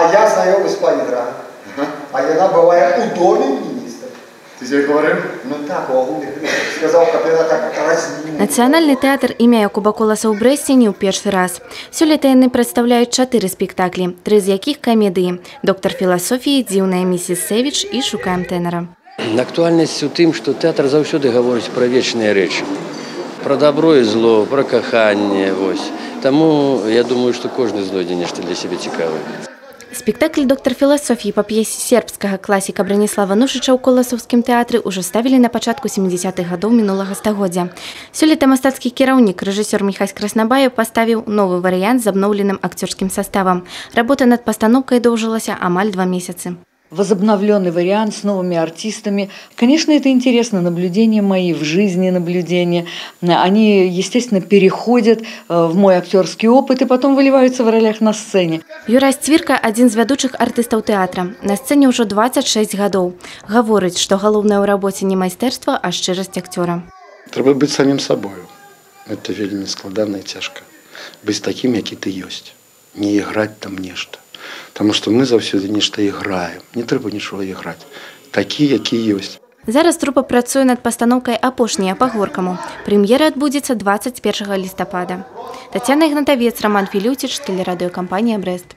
А я знаёмы з пані Грай. А яна бывае у доме міністра. Ты себе говорил? Ну так, у агульных рысах. Сказаў, каб яна так разнюла. Нацыянальны тэатр імя Якуба Коласа ў Брэсце не ў першы раз. Сёлета яны прадстаўляюць 4 спектаклі, 3 з якіх камедыі: «Доктар філасофіі», «Дзіўная місіс Сэвідж» і «Шукаем тэнара». Актуальнасць у тым, што тэатр заўсёды гаворыць пра вечныя рэчы. Пра дабро і зло, пра каханне. Таму я думаю, што кожны знойдзе нешта для сябе цікавае. Спектакль «Доктар філасофіі» па п'есе сербскага класіка Браніслава Нушыча ў Коласаўскім тэатры ўжо ставілі на пачатку 70-х гадоў мінулага стагоддзя. Сёлета мастацкі кіраўнік, рэжысёр Міхась Краснабаев паставіў новы варыянт з абноўленым акцёрскім саставам. Работа над пастаноўкай доўжылася амаль 2 месяцы. Возобновленный вариант с новыми артистами. Конечно, это интересно, наблюдения мои в жизни, наблюдения. Они, естественно, переходят в мой актерский опыт и потом выливаются в ролях на сцене. Юрась Цвірка – один з вядучых артыстаў тэатра. На сцэне ўжо 26 гадоў. Гаворыць, што галоўнае ў рабоце не майстэрства, а шчырасць акцёра. Трэба быць самим собою. Это вельмі складана і цяжка. Быць таким, які ты ёсць. Не іграць там нешта. Таму што мы заўсёды нешта іграем. Не трэба нічога іграць. Такі, які ёсць. Зараз трупа працуе над пастаноўкай «Апошняя па-горкаму». Прэм'ера адбудзецца 21 лістапада. Тацяна Ігнатавец, Роман Філюціч, тэлерадыёкампанія «Брэст».